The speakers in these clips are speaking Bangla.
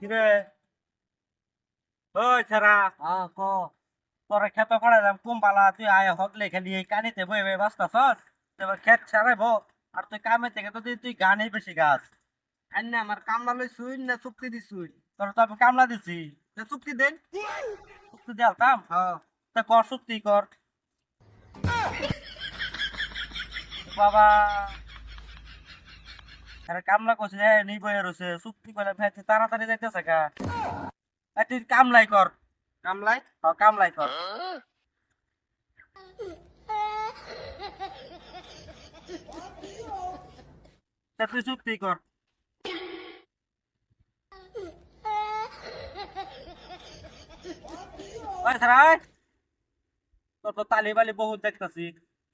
কিরে ওই ছাড়া ক তোরা খেত করে যাম কুম পালা তুই আয় হকলে খালি এই কানিতে বই বই বাঁচতাছস এবার খেত ছাড়াইব আর তুই কামে থেকে তো তুই গানই বেশি গাছ আন্না আমার কামলা লই সুই না চুক্তি দি সুই তোর তো আমি কামলা দিছি তে চুক্তি দেন চুক্তি দিয়ালতাম হ্যাঁ তা কর চুক্তি কর বাবা আরে কামলা করছে হ্যাঁ নি বইয়া রয়েছে চুক্তি করে ফেলছে তাড়াতাড়ি যাইতেছে গা তুই কামলাই কর কামলাই কামলাই কর তা তুই চুক্তি কর ওই সারাই তোর তো তালি বালি বহুত দেখতাছি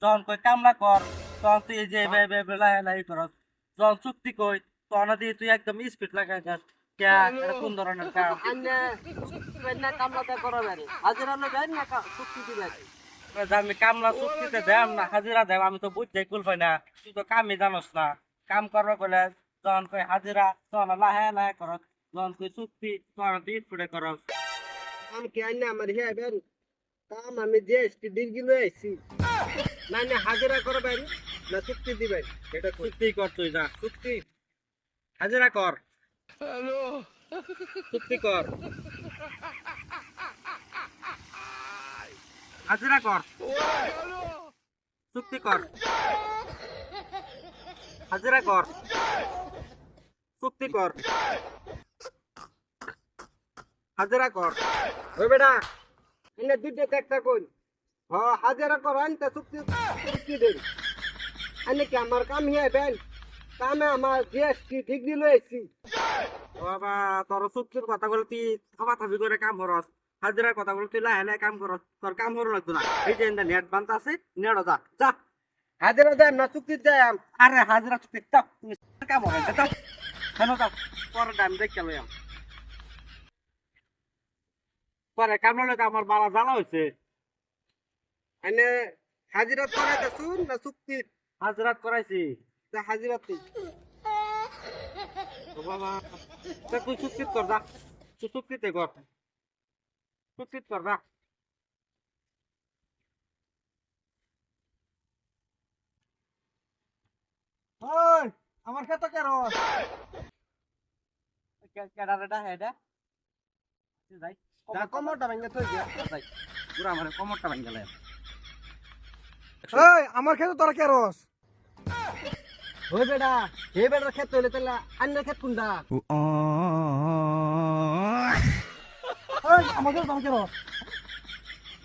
যখন কই কামলা কর তখন তুই এই যে লাই করস যখন চুক্তি কই তখন দিয়ে তুই একদম স্পিড লাগাই যাস এটা কোন ধরনের কাম আন্না চুক্তি দেন না কামলাটা করবেন হাজিরা লই না চুক্তি দিবেন আমি কামলা চুক্তিতে দেম না হাজিরা দেম আমি তো বুঝতে কুল পাই না তুই তো কামই জানোস না কাম করবো কইলে যখন কই হাজিরা তখন লাহে লাহে করস যখন কই চুক্তি তখন তুই স্পিডে করস কাম কি আন্না আমার হে বেন কাম আমি জিএসটি ডিগ্রি লই আইছি না না হাজিরা করবেন না চুক্তি দিবেন এটা কই চুক্তি কর তুই যা চুক্তি হাজিরা কর চুক্তি কর হাজিরা কর চুক্তি কর হাজিরা কর চুক্তি কর হাজিরা কর ওই বেটা এনে দুইটা একটা কই হ হাজিরা করেন তা চুক্তি চুক্তি দেন আন্না কি আমার কাম হে বেন কামে আমার জিএসটি ডিগ্রি লই আইছি বাবা তোর চুক্তির কথা বলে তুই থাবা থাবি করে কাম করস হাজিরার কথা বলে তুই লাহে লাহে কাম করস তোর কাম করো লাগতো না এই যে নেট বান্ধ আছে নেট যা যা হাজিরা দেন না চুক্তি দেন আরে হাজিরা চুক্তি যাও তুমি কাম হবে যাও কেন যাও পরে দাম দেখে লইয়াম পরে কাম লইলে তো আমার বালা জ্বালা হয়েছে এনে হাজিরা করাইতে শুন না চুক্তি হাজিরাত করাইছি তা হাজিরা তুই ও বাবা তা তুই চুক্তি কর যা তুই চুক্তিতে কর চুক্তি কর যা ওই আমার খেতে কেন কেডারেটা হেডা যাই যা কমরটা ভেঙে তুই যাই পুরা আমার কমরটা ভাঙ গেল ওই আমার খেতে তোরা কে রস ওই বেটা হে বেটার খেত হইলে তাহলে আন্নের খেত কোনটা ওই আমাদের তোরা কে রস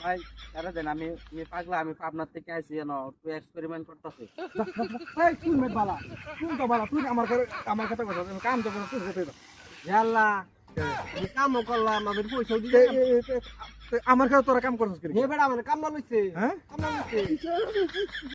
ভাই আরে দেন আমি পাগলা আমি পাবনার থেকে আইছি জানো তুই এক্সপেরিমেন্ট করতেছি এই কোন মেট বালা কোন তো বালা তুই আমার খেতে কথা কাম তো করছিস তুই খেতে ইয়াল্লা কাম করলাম আমাদের পয়সা দিতে আমার খেতে তোরা কাম করছিস হে বেটা মানে কাম না লইছে হ্যাঁ কাম না লইছে